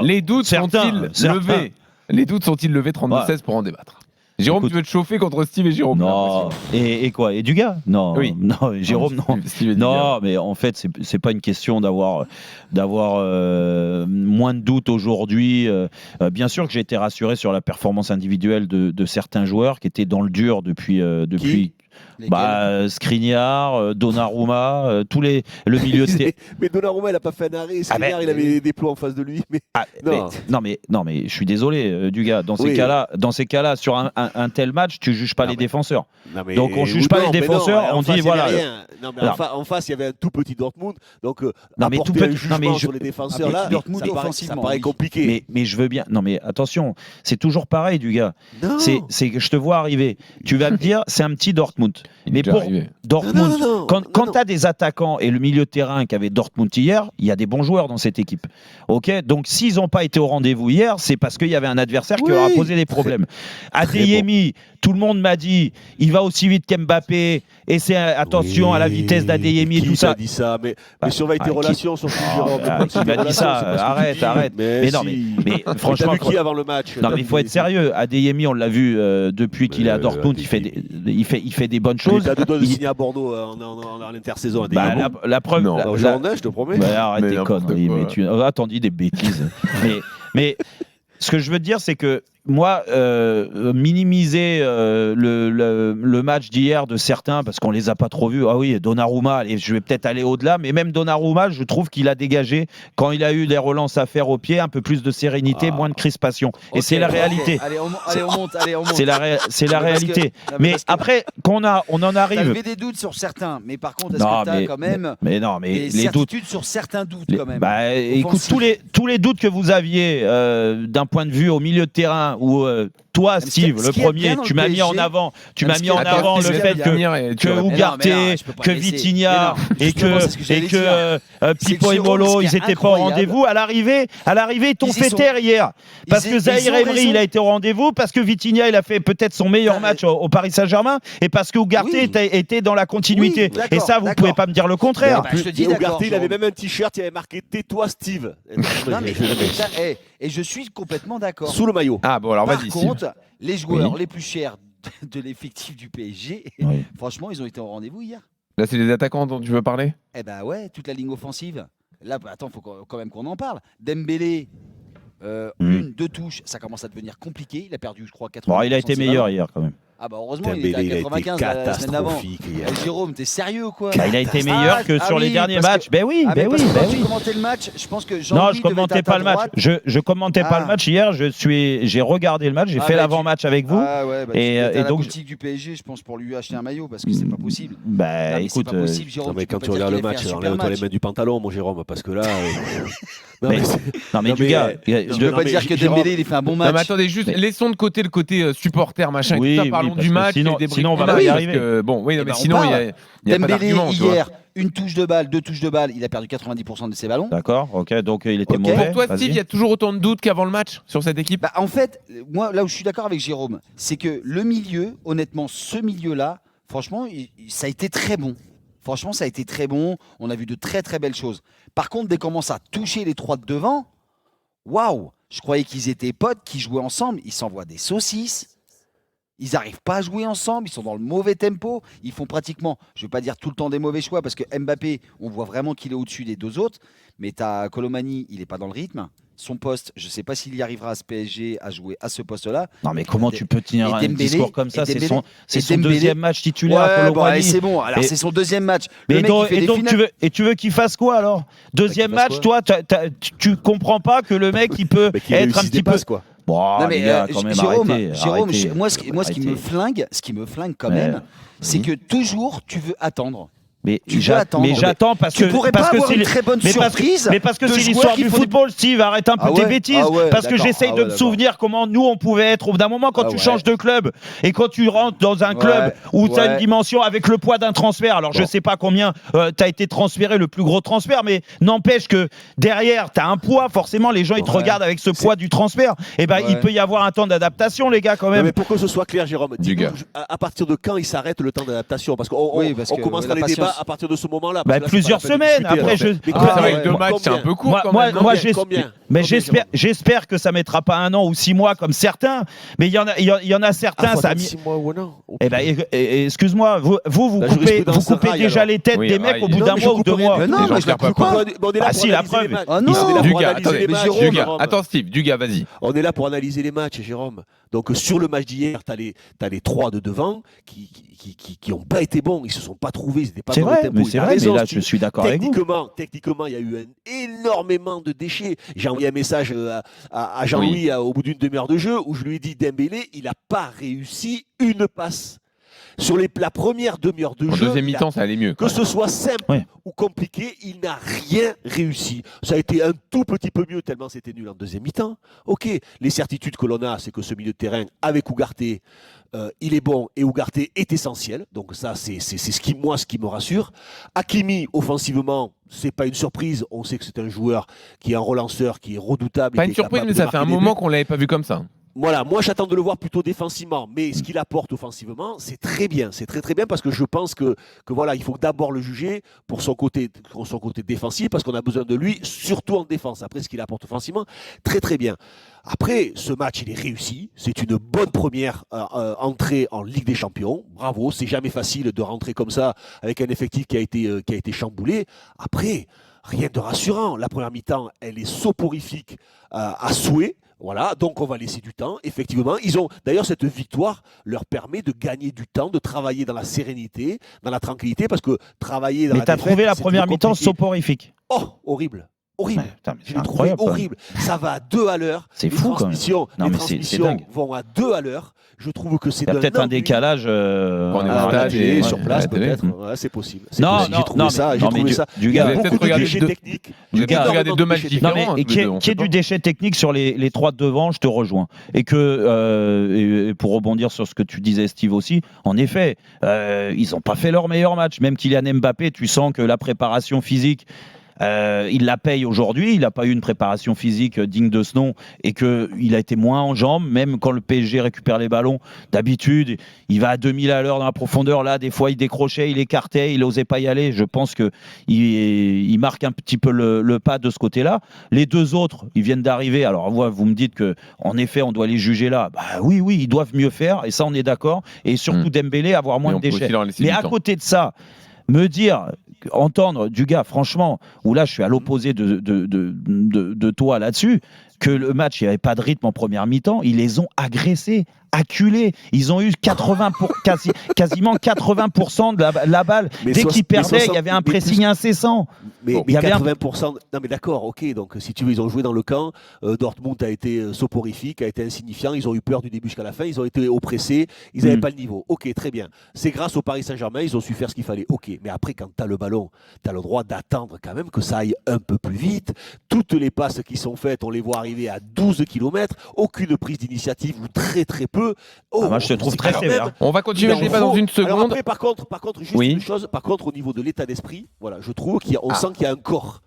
Les doutes sont-ils levés? Les doutes sont-ils levés 32-16 pour en débattre? Jérôme, tu veux te chauffer contre Steve et Jérôme? Non. Et quoi? Et Dugas? Non. Oui. Non, Jérôme, non. Non, mais en fait, c'est pas une question d'avoir moins de doutes aujourd'hui. Bien sûr que j'ai été rassuré sur la performance individuelle de certains joueurs qui étaient dans le dur depuis. Skriniar, Donnarumma, le milieu de mais Donnarumma, il n'a pas fait un arrêt. Skriniar, il avait des plots en face de lui. Non, mais je suis désolé, Dugas. Dans ces cas-là, sur un tel match, tu juges pas les défenseurs. Donc on juge pas les défenseurs. On dit voilà. Non, mais en face, il y avait un tout petit Dortmund. Donc apporter un jugement sur les défenseurs là, ça paraît compliqué. Mais je veux bien. Non, mais attention, c'est toujours pareil, Dugas. C'est que je te vois arriver. Tu vas me dire, c'est un petit Dortmund. Mais pour Dortmund, quand tu as des attaquants et le milieu de terrain qu'avait Dortmund hier, il y a des bons joueurs dans cette équipe. Ok, donc s'ils n'ont pas été au rendez-vous hier, c'est parce qu'il y avait un adversaire qui leur a posé des problèmes. Adeyemi, tout le monde m'a dit, il va aussi vite qu'Mbappé, et c'est attention à la vitesse d'Adeyemi et tout ça. Qui a dit ça? Mais surveille tes relations, surtout Jérôme. Qui m'a dit ça? Arrête. Mais non, mais franchement, qui avant le match? Non, mais il faut être sérieux. Adeyemi, on l'a vu depuis qu'il est à Dortmund, il fait des bonnes choses. Il a deux doigts de signer à Bordeaux en intersaison. La preuve. Je te promets. Arrête tes conneries. Attendez des bêtises. mais ce que je veux dire, c'est que moi, minimiser le match d'hier de certains, parce qu'on les a pas trop vus. Ah oui, Donnarumma, je vais peut-être aller au-delà, mais même Donnarumma, je trouve qu'il a dégagé, quand il a eu des relances à faire au pied, un peu plus de sérénité, moins de crispation. Et c'est la réalité. Allez, on monte. C'est la réalité. Mais après, on en arrive. T'as levé des doutes sur certains, mais par contre, est-ce que t'as quand même des certitudes sur certains doutes quand même? Écoute, tous les doutes que vous aviez d'un point de vue au milieu de terrain, où toi, Steve, le premier, tu m'as mis en avant le fait que Ugarte, que Vitinha et que Pipo et Molo, ils n'étaient pas au rendez-vous. À l'arrivée, ils t'ont fait taire hier. Parce que Zahir Emery, il a été au rendez-vous, parce que Vitinha, il a fait peut-être son meilleur match au Paris Saint-Germain, et parce que Ugarte était dans la continuité. Et ça, vous ne pouvez pas me dire le contraire. Ugarte, il avait même un t-shirt, il avait marqué « Tais-toi, Steve ». Et je suis complètement d'accord. Sous le maillot. Ah bon, alors vas-y. Par contre, les joueurs les plus chers de l'effectif du PSG, franchement, ils ont été au rendez-vous hier. Là, c'est les attaquants dont tu veux parler? Eh ben ouais, toute la ligne offensive. Là, attends, faut quand même qu'on en parle. Dembélé, deux touches, ça commence à devenir compliqué. Il a perdu, je crois, 80%. Il a été meilleur hier quand même. Ah bah heureusement, il était à 95 la semaine d'avant. Jérôme, t'es sérieux ou quoi? Il a été meilleur que sur les derniers matchs. Ben oui. Tu commentais le match, je pense que non, je commentais pas le match. Je commentais pas le match hier. J'ai regardé le match. J'ai fait l'avant-match avec vous. Et donc, la boutique du PSG, je pense, pour lui acheter un maillot parce que c'est pas possible. Bah écoute, mais quand tu regardes le match, enlève-toi les mains du pantalon, mon Jérôme, parce que là. Non mais du gars, je veux pas dire que Dembélé il fait un bon match. Non mais attendez, juste laissons de côté le côté supporter machin. Parlons du match. Sinon on va pas y arriver. Mais sinon il y a Dembélé hier, une touche de balle, deux touches de balle, il a perdu 90% de ses ballons. D'accord, ok, donc il était mauvais. Pour toi, Steve, il y a toujours autant de doutes qu'avant le match sur cette équipe? En fait, moi, là où je suis d'accord avec Jérôme, c'est que le milieu, honnêtement, ce milieu-là, franchement, ça a été très bon. Franchement, ça a été très bon. On a vu de très très belles choses. Par contre, dès qu'on commence à toucher les trois de devant, waouh! Je croyais qu'ils étaient potes, qu'ils jouaient ensemble. Ils s'envoient des saucisses. Ils n'arrivent pas à jouer ensemble, ils sont dans le mauvais tempo, ils font pratiquement, je ne vais pas dire tout le temps des mauvais choix, parce que Mbappé, on voit vraiment qu'il est au-dessus des deux autres, mais tu as Colomani, il n'est pas dans le rythme. Son poste, je ne sais pas s'il y arrivera à ce PSG à jouer à ce poste-là. Non mais comment tu peux tenir un discours comme ça? C'est son deuxième match titulaire. C'est bon, alors c'est son deuxième match. Tu veux qu'il fasse quoi alors? Deuxième match, toi, tu comprends pas que le mec, il peut être un petit peu... Non mais gars, Jérôme, arrêtez. moi ce qui me flingue quand même, c'est que toujours tu veux attendre. Mais j'attends parce que tu pourrais pas avoir une très bonne surprise. Mais parce que c'est l'histoire du football, Steve. Arrête un peu tes bêtises. Parce que j'essaye de me souvenir comment nous on pouvait être au bout d'un moment quand tu changes de club et quand tu rentres dans un club où tu as une dimension avec le poids d'un transfert. Alors je sais pas combien tu as été transféré, le plus gros transfert, mais n'empêche que derrière tu as un poids. Forcément, les gens ils te regardent avec ce poids du transfert. Et ben il peut y avoir un temps d'adaptation, les gars, quand même. Mais pour que ce soit clair, Jérôme, dis-nous à partir de quand il s'arrête le temps d'adaptation? Parce qu'on commence à les débats. à partir de ce moment-là. Plusieurs semaines. Après, avec 2 matchs, c'est un peu court. Moi, j'espère que ça mettra pas 1 an ou 6 mois comme certains. Mais il y en a certains. Ça 6 mois ou 1 an. Excuse-moi, vous coupez déjà les têtes des mecs au bout d'un mois ou 2 mois. Non, mais je la coupe pas. Ah si, la preuve. Attends, Steve, Dugas, vas-y. On est là pour analyser les matchs, Jérôme. Donc sur le match d'hier, tu as les 3 de devant qui n'ont pas été bons, ils ne se sont pas trouvés, ils n'étaient pas dans le tempo. C'est vrai, mais là je suis d'accord avec vous. Techniquement, il y a eu énormément de déchets. J'ai envoyé un message à Jean-Louis au bout d'une demi-heure de jeu où je lui ai dit Dembélé, il n'a pas réussi une passe. Sur la première demi-heure de jeu, en deuxième mi-temps, ça allait mieux. Que ce soit simple ou compliqué, il n'a rien réussi. Ça a été un tout petit peu mieux tellement c'était nul en deuxième mi-temps. Ok, les certitudes que l'on a, c'est que ce milieu de terrain avec Ugarte, il est bon et Ugarte est essentiel. Donc ça, c'est ce qui me rassure. Hakimi, offensivement, c'est pas une surprise. On sait que c'est un joueur qui est un relanceur, qui est redoutable. Pas une surprise, mais ça fait un moment qu'on l'avait pas vu comme ça. Voilà, moi j'attends de le voir plutôt défensivement, mais ce qu'il apporte offensivement, c'est très bien, c'est très très bien parce que je pense que voilà, il faut d'abord le juger pour son côté défensif parce qu'on a besoin de lui, surtout en défense. Après, ce qu'il apporte offensivement, très très bien. Après, ce match, il est réussi. C'est une bonne première entrée en Ligue des Champions. Bravo, c'est jamais facile de rentrer comme ça avec un effectif qui a été chamboulé. Après, rien de rassurant. La première mi-temps, elle est soporifique à souhait. Voilà, donc on va laisser du temps. Effectivement, d'ailleurs cette victoire leur permet de gagner du temps, de travailler dans la sérénité, dans la tranquillité, parce que travailler dans la défaite, mais t'as trouvé la première mi-temps soporifique. Oh, horrible. Horrible. C'est incroyable. Horrible. Ça va à 2 à l'heure. C'est fou quand même. Les transmissions vont à 2 à l'heure. Je trouve que c'est peut-être un décalage. On est à la télé, sur place, peut-être. Ouais, c'est possible. J'ai trouvé ça. Du gars, beaucoup de déchets techniques. Vous avez regardé 2 matchs différents. Et qui est du déchet technique sur les 3 de devant, je te rejoins. Et que, pour rebondir sur ce que tu disais, Steve aussi, en effet, ils n'ont pas fait leur meilleur match. Même Kylian Mbappé, tu sens que la préparation physique. Il la paye aujourd'hui, il n'a pas eu une préparation physique digne de ce nom et qu'il a été moins en jambes, même quand le PSG récupère les ballons. D'habitude, il va à 2000 à l'heure dans la profondeur. Là, des fois, il décrochait, il écartait, il n'osait pas y aller. Je pense qu'il marque un petit peu le pas de ce côté-là. Les 2 autres, ils viennent d'arriver. Alors, vous me dites qu'en effet, on doit les juger là. Bah, oui, ils doivent mieux faire et ça, on est d'accord. Et surtout Dembélé, avoir moins de déchets. Mais à côté de ça, me dire, entendre du gars, franchement, où là je suis à l'opposé de toi là-dessus, que le match, il n'y avait pas de rythme en première mi-temps, ils les ont agressés, acculés. Ils ont eu quasiment 80% de la balle. Mais dès qu'ils perdaient, il y avait un pressing incessant. Mais 80%, non mais d'accord, ok, donc si tu veux, ils ont joué dans le camp, Dortmund a été soporifique, a été insignifiant, ils ont eu peur du début jusqu'à la fin, ils ont été oppressés, ils n'avaient pas le niveau. Ok, très bien. C'est grâce au Paris Saint-Germain, ils ont su faire ce qu'il fallait. Ok, mais après, quand tu as le ballon, tu as le droit d'attendre quand même que ça aille un peu plus vite. Toutes les passes qui sont faites, on les voit arriver à 12 km, aucune prise d'initiative ou très très peu. Moi je te trouve très sévère. On va continuer le débat dans une seconde. Alors après, par contre, juste une chose, par contre, au niveau de l'état d'esprit, voilà, je trouve qu'on sent qu'il y a un corps.